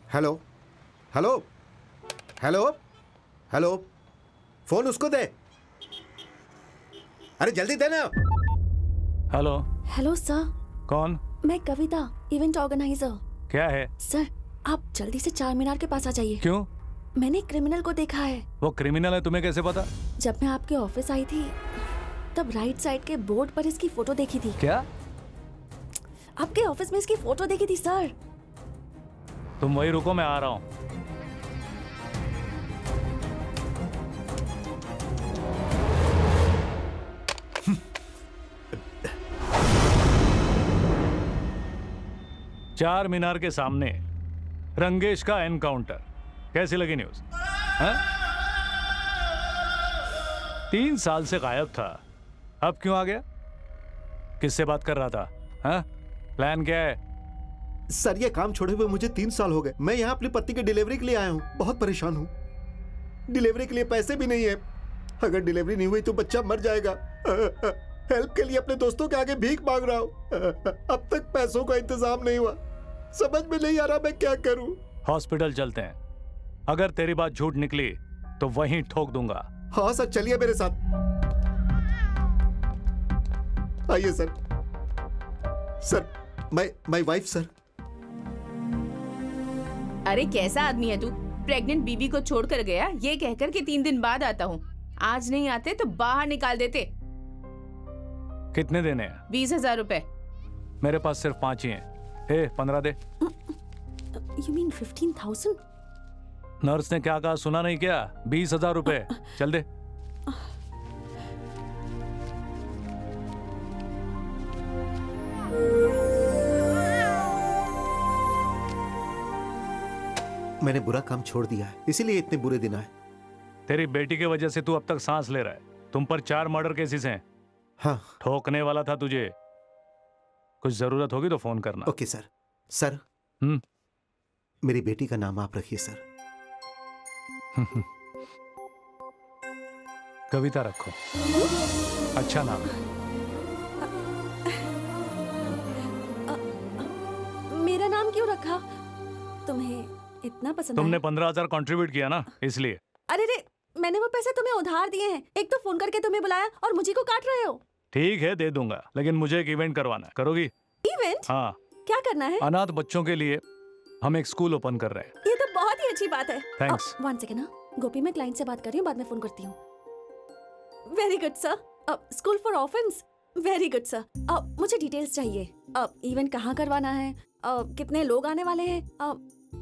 Hello hello hello hello, phone उसको दे। अरे जल्दी देना। हेलो। Hello sir. कौन? मैं कविता, इवेंट ऑर्गेनाइजर। क्या है? सर आप जल्दी से चार मीनार के पास आ जाइए। क्यों? मैंने क्रिमिनल को देखा है। वो क्रिमिनल है, तुम्हें कैसे पता? जब मैं आपके ऑफिस आई थी तब राइट साइड के बोर्ड पर इसकी फोटो देखी थी। क्या? आपके ऑफिस में इसकी फोटो देखी थी सर। तुम वही रुको, मैं आ रहा हूँ। चार मीनार के सामने रंगेश का एनकाउंटर, कैसी लगी न्यूज? हाँ? 3 साल से गायब था, अब क्यों आ गया? किससे बात कर रहा था? हाँ? प्लान क्या है? सर ये काम छोड़े हुए मुझे 3 साल हो गए। मैं यहाँ अपनी पत्नी की डिलीवरी के लिए आया हूँ। बहुत परेशान हूँ। डिलीवरी के लिए पैसे भी नहीं है। अगर डिलीवरी नहीं हुई तो बच्चा मर जाएगा। हेल्प के लिए अपने दोस्तों के आगे भीख मांग रहा हूँ। अब तक पैसों का इंतजाम नहीं हुआ। समझ में नहीं आ रहा मैं क्या करूँ। हॉस्पिटल चलते हैं, अगर तेरी बात झूठ निकली तो वहीं ठोक दूंगा। हाँ सर, चलिए मेरे साथ। आइए sir. Sir my wife sir. अरे कैसा आदमी है तू? प्रेग्नेंट बीबी को छोड़कर गया ये कहकर कि 3 दिन बाद आता हूँ। आज नहीं आते तो बाहर निकाल देते। कितने देने हैं? 20,000 रुपए। मेरे पास सिर्फ 5 ही हैं। 15 दे। You mean 15,000? नर्स ने क्या कहा सुना नहीं क्या? 20,000 रुपए। चल दे। मैंने बुरा काम छोड़ दिया है, इसीलिए इतने बुरे दिन आए। तेरी बेटी की वजह से तू अब तक सांस ले रहा है। तुम पर 4 मर्डर केसेस हैं। हाँ। ठोकने वाला था तुझे। कुछ जरूरत होगी तो फोन करना। Okay sir. सर मेरी बेटी का नाम आप रखिए सर। कविता रखो, अच्छा नाम है। मेरा नाम क्यों रखा? तुम्हें इतना पसंद तुमने आया? 15,000 कंट्रीब्यूट किया ना, इसलिए। अरे रे, मैंने वो पैसे तुम्हें उधार दिए हैं। एक तो फोन करके तुम्हें बुलाया और मुझे को काट रहे हो। ठीक है, दे दूंगा, लेकिन मुझे एक इवेंट करवाना है। करोगी? इवेंट? हाँ। क्या करना है? अनाथ बच्चों के लिए हम एक स्कूल ओपन कर रहे हैं। ये तो बहुत ही अच्छी बात है। थैंक्स। 1 सेकेंड। गोपी, मैं क्लाइंट से बात कर रही हूँ, बाद में फोन करती हूँ। Very good sir. School for orphans. Very good sir. मुझे डिटेल्स चाहिए। इवेंट कहाँ करवाना है, कितने लोग आने वाले हैं,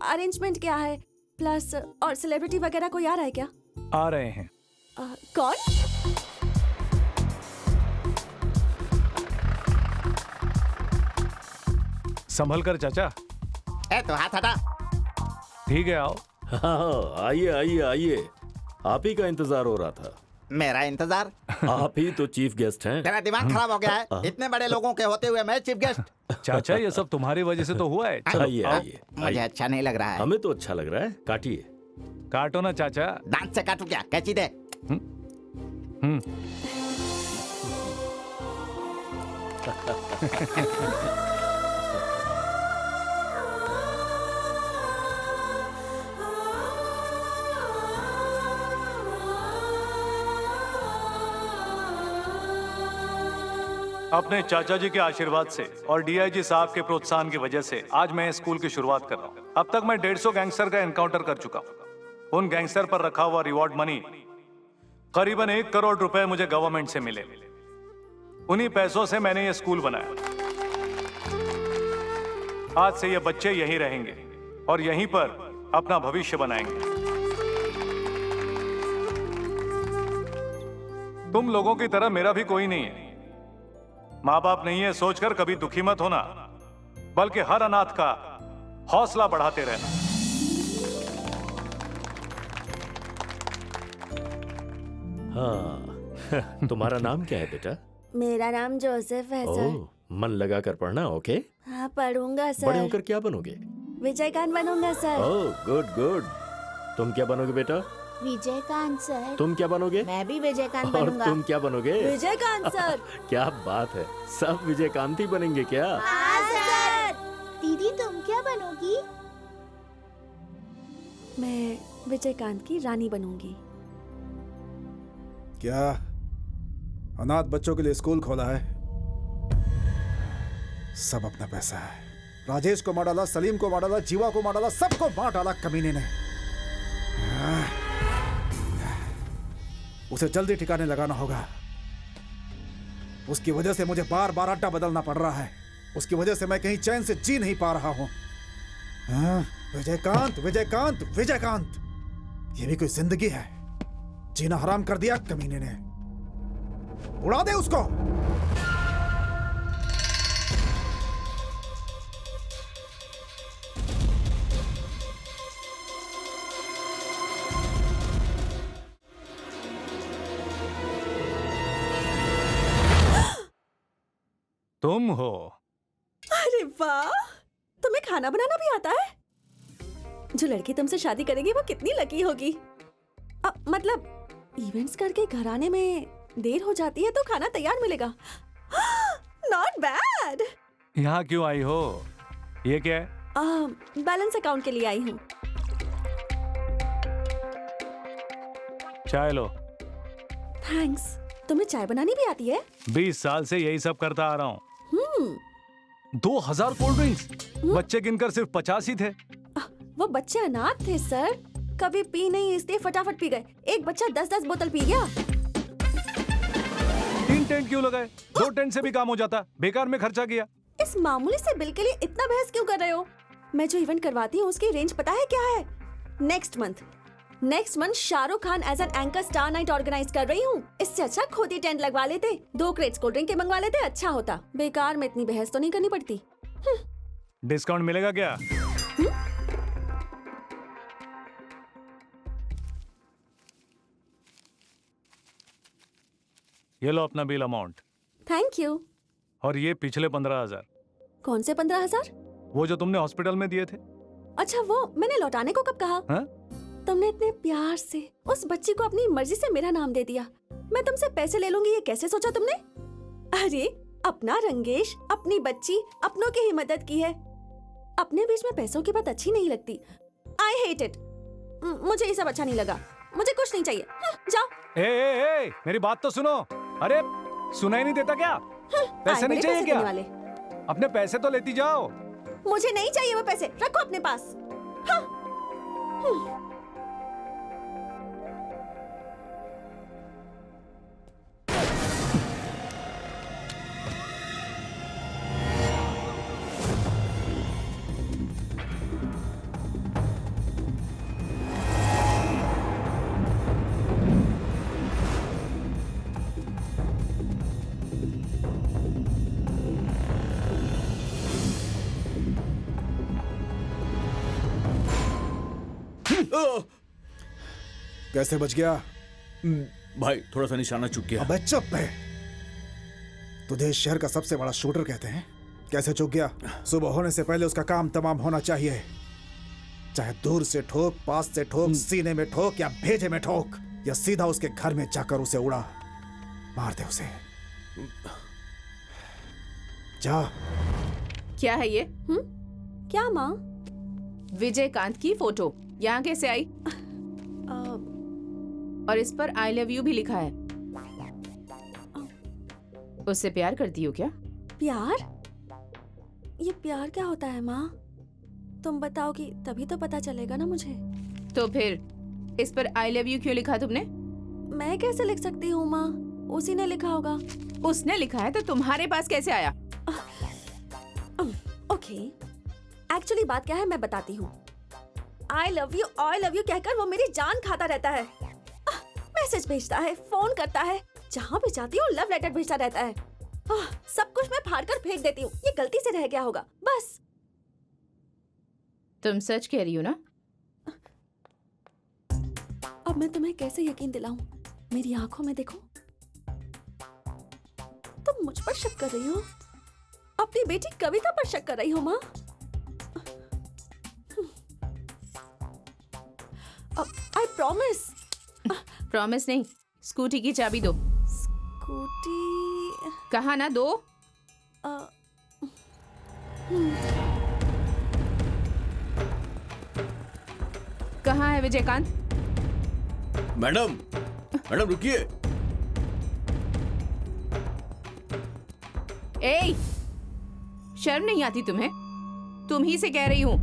अरेंजमेंट क्या है, प्लस और सेलिब्रिटी वगैरह कोई आ रहा है क्या? आ रहे हैं। कौन? संभल कर चाचा। ए तो हाथ हटा। ठीक है, आओ। हाँ, आइए आइए आइए। आप ही का इंतजार हो रहा था। मेरा इंतजार? आप ही तो चीफ गेस्ट हैं। तेरा दिमाग खराब हो गया है? इतने बड़े लोगों के होते हुए मैं चीफ गेस्ट? चाचा ये सब तुम्हारी वजह से तो हुआ है। चलो, आइए आओ। आइए। मुझे अच्छा नहीं लग रहा है। हमें तो अच्छा लग रहा है। काटिए। काटो ना चाचा। दांत से काटू क्या? कैंची दे। अपने चाचा जी के आशीर्वाद से और डीआईजी साहब के प्रोत्साहन की वजह से आज मैं स्कूल की शुरुआत कर रहा हूँ। अब तक मैं 150 गैंगस्टर का एनकाउंटर कर चुका हूँ। उन गैंगस्टर पर रखा हुआ रिवॉर्ड मनी करीबन 1 करोड़ रुपए मुझे गवर्नमेंट से मिले। उन्हीं पैसों से मैंने ये स्कूल बनाया। आज से ये बच्चे यहीं रहेंगे और यहीं पर अपना भविष्य बनाएंगे। तुम लोगों की तरह मेरा भी कोई नहीं है। माँ बाप नहीं है सोचकर कभी दुखी मत होना, बल्कि हर अनाथ का हौसला बढ़ाते रहना। हाँ। तुम्हारा नाम क्या है बेटा? मेरा नाम जोसेफ है सर। ओह, मन लगा कर पढ़ना। ओके। हाँ पढ़ूंगा सर। बड़े होकर क्या बनोगे? विजयकांत बनूंगा सर। Oh good good. तुम क्या बनोगे बेटा? विजयकांत सर। तुम क्या बनोगे? मैं भी विजयकांत और बनूंगा। तुम क्या बनोगे? विजयकांत सर। क्या बात है, सब विजयकांत ही बनेंगे क्या? हाँ सर। दीदी तुम क्या बनोगी? मैं विजयकांत की रानी बनूंगी। क्या अनाथ बच्चों के लिए स्कूल खोला है? सब अपना पैसा है। राजेश को मार डाला, सलीम को मार डाला, जीवा को मार डाला, सबको मार डाला कमीने ने। उसे जल्दी ठिकाने लगाना होगा। उसकी वजह से मुझे बार बार अड्डा बदलना पड़ रहा है। उसकी वजह से मैं कहीं चैन से जी नहीं पा रहा हूं। विजयकांत, विजयकांत, विजयकांत, ये भी कोई जिंदगी है? जीना हराम कर दिया कमीने ने। उड़ा दे उसको। तुम हो? अरे वाह, तुम्हें खाना बनाना भी आता है? जो लड़की तुमसे शादी करेगी वो कितनी लकी होगी। मतलब इवेंट्स करके घर आने में देर हो जाती है तो खाना तैयार मिलेगा। Not bad. यहाँ क्यों आई हो? ये क्या है? बैलेंस अकाउंट के लिए आई हूँ। चाय लो। थैंक्स। तुम्हें चाय बनानी भी आती है? 20 साल से यही सब करता आ रहा हूँ। 2000 कोल्ड ड्रिंक्स, बच्चे गिनकर सिर्फ 50 ही थे। वो बच्चे अनाथ थे सर, कभी पी नहीं इसलिए फटाफट पी गए। एक बच्चा 10-10 बोतल पी गया। 3 टेंट क्यों लगाए? 2 टेंट से भी काम हो जाता, बेकार में खर्चा किया। इस मामूली से बिल के लिए इतना बहस क्यों कर रहे हो? मैं जो इवेंट करवाती हूँ उसकी रेंज पता है क्या है? Next month Shahrukh Khan as an anchor star night organize कर रही हूँ। इससे अच्छा खुद ही टेंट लगवा लेते, 2 क्रेट्स कोल्ड ड्रिंक के मंगवा लेते, अच्छा होता। बेकार में इतनी बहस तो नहीं करनी पड़ती। डिस्काउंट मिलेगा क्या? ये लो अपना बिल अमाउंट। Thank you. और ये पिछले 15,000। कौन से 15,000? वो जो तुमने हॉस्पिटल में दिए थे। अच्छा, वो मैंने लौटाने को कब कहा? हाँ? तुमने इतने प्यार से उस बच्ची को अपनी मर्जी से मेरा नाम दे दिया। मैं तुमसे पैसे ले लूंगी ये कैसे सोचा तुमने? अरे अपना रंगेश, अपनी बच्ची, अपनों की ही मदद की है। अपने बीच में पैसों की बात अच्छी नहीं लगती। I hate it. मुझे ये सब अच्छा नहीं लगा। मुझे कुछ नहीं चाहिए। जाओ। ए, मेरी बात तो सुनो। अरे सुनाई नहीं देता क्या? पैसे नहीं चाहिए क्या? वाले। अपने पैसे तो लेती जाओ। मुझे नहीं चाहिए वो पैसे, रखो अपने पास। हाँ। कैसे बच गया? भाई थोड़ा सा निशाना चूक गया। अबे चुप है। तुझे इस शहर का सबसे बड़ा शूटर कहते हैं। कैसे चूक गया? सुबह होने से पहले उसका काम तमाम होना चाहिए। चाहे दूर से ठोक, पास से ठोक, सीने में ठोक या भेजे में ठोक, या सीधा उसके घर में जाकर उसे उड़ा मार दे उसे। जा। क्या है ये? क्या माँ? विजयकांत की फोटो यहाँ कैसे आई? और इस पर आई लव यू भी लिखा है। उससे प्यार करती हो क्या? प्यार? ये प्यार क्या होता है माँ? तुम बताओगी तभी तो पता चलेगा ना मुझे। तो फिर इस पर आई लव यू क्यों लिखा तुमने? मैं कैसे लिख सकती हूँ माँ? उसी ने लिखा होगा। उसने लिखा है तो तुम्हारे पास कैसे आया? ओके, एक्चुअली बात क्या है मैं बताती हूँ। आई लव यू कहकर वो मेरी जान खाता रहता है। मैसेज भेजता है, फोन करता है, जहाँ भी जाती हूँ लव लेटर भेजता रहता है। सब कुछ मैं फाड़ कर फेंक देती हूँ। ये गलती से रह गया होगा बस। तुम सच कह रही हो ना? अब मैं तुम्हें कैसे यकीन दिलाऊं? मेरी आंखों में देखो। तुम मुझ पर शक कर रही हो? अपनी बेटी कविता पर शक कर रही हो माँ? I promise. प्रॉमिस नहीं, स्कूटी की चाबी दो। स्कूटी? कहा ना दो। कहाँ है विजयकांत? मैडम, मैडम रुकिए। ए, शर्म नहीं आती तुम्हें? तुम ही से कह रही हूँ।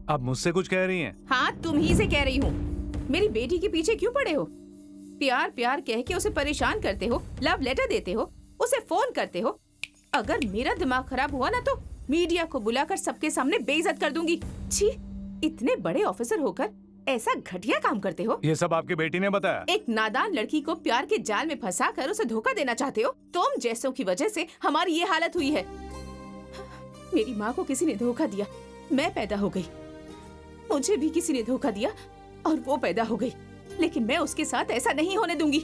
आप मुझसे कुछ कह रही हैं? हाँ, तुम ही से कह रही हूँ। मेरी बेटी के पीछे क्यों पड़े हो? प्यार प्यार कह के उसे परेशान करते हो, लव लेटर देते हो, उसे फोन करते हो। अगर मेरा दिमाग खराब हुआ ना तो मीडिया को बुलाकर सबके सामने बेइज्जत कर दूंगी। छी, इतने बड़े ऑफिसर होकर ऐसा घटिया काम करते हो। ये सब आपकी बेटी ने बताया? एक नादान लड़की को प्यार के जाल में फंसाकर उसे धोखा देना चाहते हो। तुम जैसों की वजह से हमारी ये हालत हुई है। मेरी माँ को किसी ने धोखा दिया, मैं पैदा हो गई। मुझे भी किसी ने धोखा दिया और वो पैदा हो गई। लेकिन मैं उसके साथ ऐसा नहीं होने दूंगी,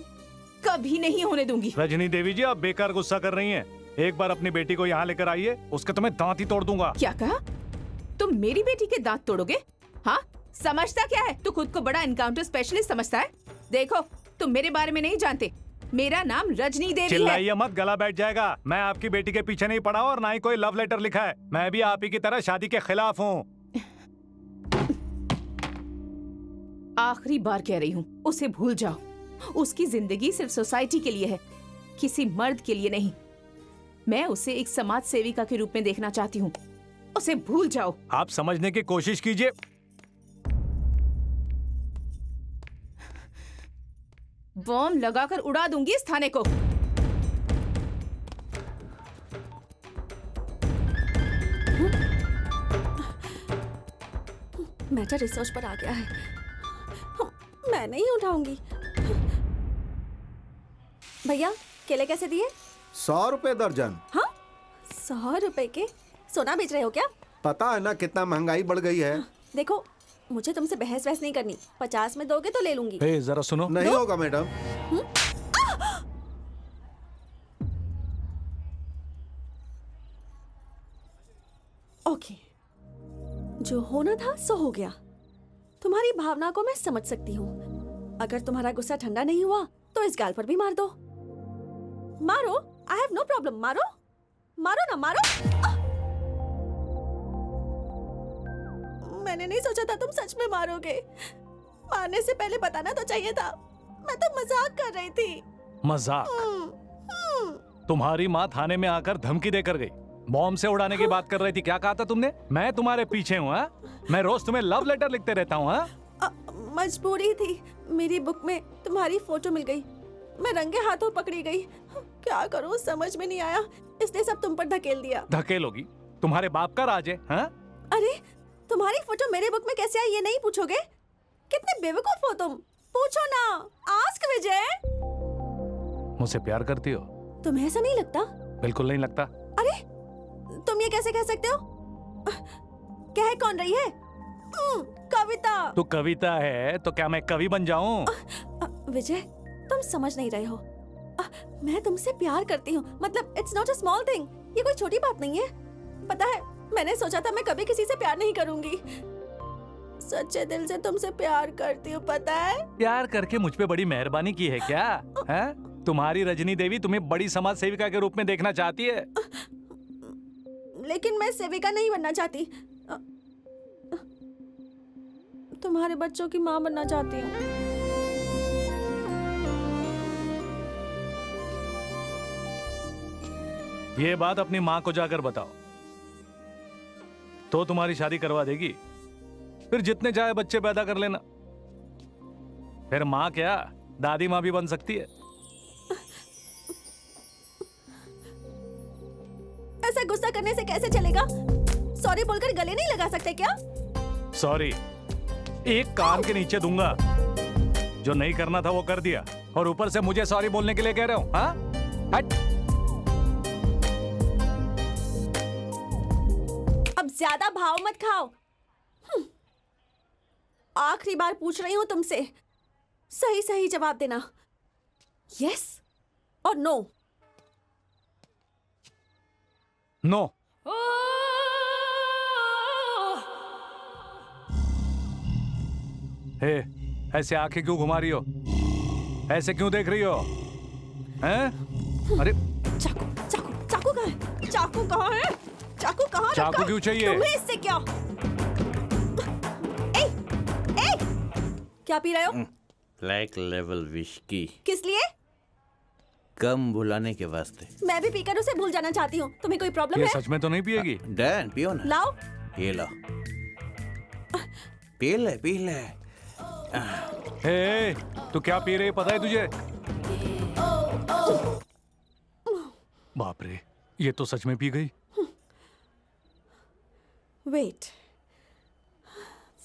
कभी नहीं होने दूंगी। रजनी देवी जी, आप बेकार गुस्सा कर रही हैं। एक बार अपनी बेटी को यहाँ लेकर आइए, उसके तुम्हें दांत ही तोड़ दूंगा। क्या कहा? तुम मेरी बेटी के दांत तोड़ोगे? हाँ, समझता क्या है? तू खुद को बड़ा एनकाउंटर स्पेशलिस्ट समझता है? देखो, तुम मेरे बारे में नहीं जानते। मेरा नाम रजनी देवी है। चिल्लाइए मत, गला बैठ जाएगा। मैं आपकी बेटी के पीछे नहीं पड़ा और ना ही कोई लव लेटर लिखा है। मैं भी आप ही की तरह शादी के खिलाफ हूँ। आखिरी बार कह रही हूँ, उसे भूल जाओ। उसकी जिंदगी सिर्फ सोसाइटी के लिए है, किसी मर्द के लिए नहीं। मैं उसे एक समाज सेविका के रूप में देखना चाहती हूँ। उसे भूल जाओ। आप समझने की कोशिश कीजिए। बॉम्ब लगाकर उड़ा दूंगी इस थाने को। मैटर रिसर्च पर आ गया है। मैं नहीं उठाऊंगी। भैया, केले कैसे दिए? 100 रुपए दर्जन। हाँ, 100 रुपए के? सोना बेच रहे हो क्या? पता है ना कितना महंगाई बढ़ गई है। देखो, मुझे तुमसे बहस वहस नहीं करनी। 50 में दोगे तो ले लूंगी। ए, जरा सुनो। नहीं होगा मैडम। ओके, जो होना था सो हो गया। तुम्हारी भावना को मैं समझ सकती हूँ। अगर तुम्हारा गुस्सा ठंडा नहीं हुआ तो इस गाल पर भी मार दो। मारो, आई हैव नो प्रॉब्लम। मारो, मारो ना, मारो। मैंने नहीं सोचा था तुम सच में मारोगे। मारने से पहले बताना तो चाहिए था। मैं तो मजाक कर रही थी। मजाक? तुम्हारी माँ थाने में आकर धमकी देकर गई। बॉम्ब से उड़ाने की बात कर रही थी। क्या कहा था तुमने? मैं तुम्हारे पीछे हूँ? मैं रोज तुम्हें लव लेटर लिखते रहता हूँ। मजबूरी थी। मेरी बुक में तुम्हारी फोटो मिल गई। मैं रंगे हाथों पकड़ी गई। क्या करूँ समझ में नहीं आया, इसलिए सब तुम पर धकेल दिया। धकेलोगी? तुम्हारे बाप का राज है। अरे, तुम्हारी फोटो मेरे बुक में कैसे आई ये नहीं पूछोगे? कितने बेवकूफ हो तुम। पूछो ना, आस्क विजय। मुझसे प्यार करती हो? तुम्हें ऐसा नहीं लगता? बिल्कुल नहीं लगता। अरे, तुम ये कैसे कह सकते हो? कह कौन रही है? कविता। तो कविता है तो क्या मैं कवि बन जाऊं? विजय, तुम समझ नहीं रहे हो। मैं तुमसे प्यार करती हूँ। मतलब it's not a small thing. ये कोई छोटी बात नहीं है। पता है, मैंने सोचा था मैं कभी किसी से प्यार नहीं करूंगी। सच्चे दिल से तुमसे प्यार करती हूँ, पता है? प्यार करके मुझ पे बड़ी मेहरबानी की है क्या? है? तुम्हारी रजनी देवी तुम्हें बड़ी समाज सेविका के रूप में देखना चाहती है। लेकिन मैं सेविका नहीं बनना चाहती। तुम्हारे बच्चों की माँ बनना चाहती हूँ। ये बात अपनी माँ को जाकर बताओ, तो तुम्हारी शादी करवा देगी। फिर जितने चाहे बच्चे पैदा कर लेना। फिर माँ क्या, दादी माँ भी बन सकती है। ऐसा गुस्सा करने से कैसे चलेगा? सॉरी बोलकर गले नहीं लगा सकते क्या? सॉरी एक कान के नीचे दूंगा। जो नहीं करना था वो कर दिया और ऊपर से मुझे सॉरी बोलने के लिए कह रहे हो? हाँ, हट। अब ज्यादा भाव मत खाओ। आखिरी बार पूछ रही हूं तुमसे, सही सही जवाब देना। यस और नो। नो। हे, ऐसे आंखें क्यों घुमा रही हो? ऐसे क्यों देख रही हो? हैं? अरे चाकू चाकू चाकू कहाँ है? चाकू कहाँ है? चाकू कहाँ रखा? चाकू क्यों चाहिए? तुम्हें इससे क्या? ए, ए, क्या पी रहे हो? ब्लैक लेवल विस्की, किस लिए? कम भुलाने के वास्ते। मैं भी पीकर उसे भूल जाना चाहती हूँ। तुम्हें कोई प्रॉब्लम ये है? सच में तो नहीं पिएगी? डैन पियो ना। लाओ। ये लो, पी ले पी ले। हे, तू क्या पी रही है पता है तुझे? बाप रे, ये तो सच में पी गई। वेट,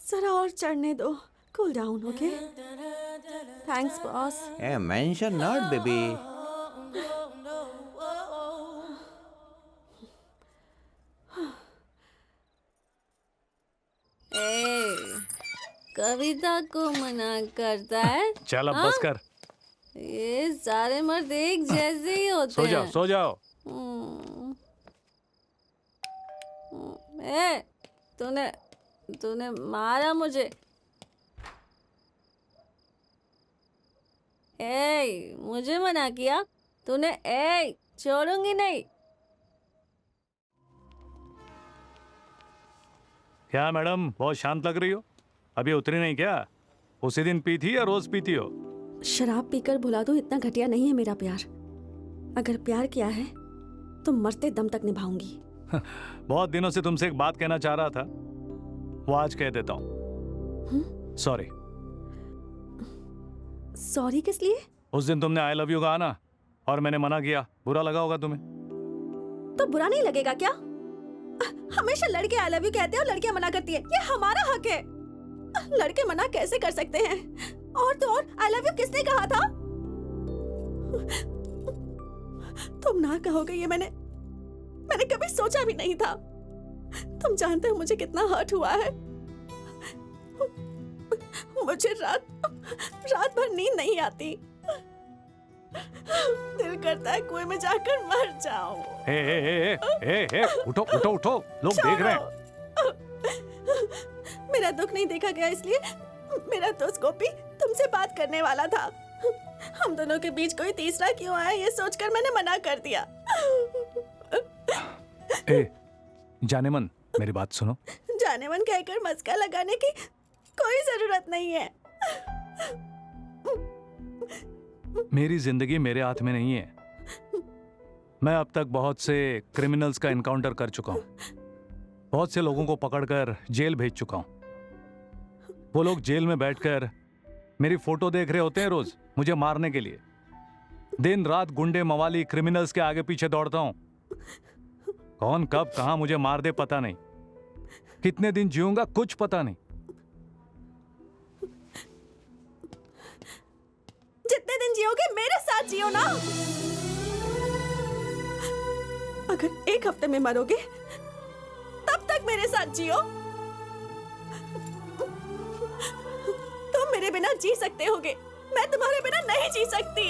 जरा और चढ़ने दो। Cool down, okay? Thanks boss. ए मेंशन नॉट बेबी। कविता को मना करता है। चल अब बस कर। ये सारे मर्द एक जैसे ही होते सो जाओ हैं। सो जाओ। ए, तूने मारा मुझे। ए, मुझे मना किया तूने। ए, छोड़ूंगी नहीं। क्या मैडम, बहुत शांत लग रही हो। अभी उतरी नहीं क्या? उसी दिन पी थी या रोज पीती हो? शराब पीकर भुला दूं इतना घटिया नहीं है मेरा प्यार। अगर प्यार किया है तो मरते दम तक निभाऊंगी। बहुत दिनों से तुमसे एक बात कहना चाह रहा था, वो आज कह देता हूँ। सॉरी। सॉरी किस लिए? उस दिन तुमने आई लव यू कहा ना, और मैंने मना किया। बुरा लगा होगा तुम्हें। तो बुरा नहीं लगेगा क्या? हमेशा लड़के आई लव यू कहते हैं और लड़कियां मना करती है। ये हमारा हक है। लड़के मना कैसे कर सकते हैं? और तो और आई लव यू किसने कहा था? तुम ना कहोगे ये मैंने कभी सोचा भी नहीं था। तुम जानते हो मुझे कितना हर्ट हुआ है। मुझे रात भर नींद नहीं आती। दिल करता है कुएं में जाकर मर जाऊं। हे, उठो उठो उठो, लोग देख रहे हैं। मेरा दुख नहीं देखा गया, इसलिए मेरा दोस्त गोपी तुमसे बात करने वाला था। हम दोनों के बीच कोई तीसरा क्यों आया ये सोचकर मैंने मना कर दिया। जाने मन, मेरी बात सुनो। जाने मन कहकर मस्का लगाने की कोई जरूरत नहीं है। मेरी जिंदगी मेरे हाथ में नहीं है। मैं अब तक बहुत से क्रिमिनल्स का एनकाउंटर कर चुका हूं। बहुत से लोगों को पकड़कर जेल भेज चुका हूं। वो लोग जेल में बैठकर मेरी फोटो देख रहे होते हैं रोज, मुझे मारने के लिए। दिन रात गुंडे मवाली क्रिमिनल्स के आगे पीछे दौड़ता हूं। कौन कब कहां मुझे मार दे पता नहीं। कितने दिन जीऊंगा कुछ पता नहीं। जितने दिन जियोगे मेरे साथ जियो ना। अगर एक हफ्ते में मरोगे तब तक मेरे साथ जियो। तुम मेरे बिना जी सकते होगे, मैं तुम्हारे बिना नहीं जी सकती।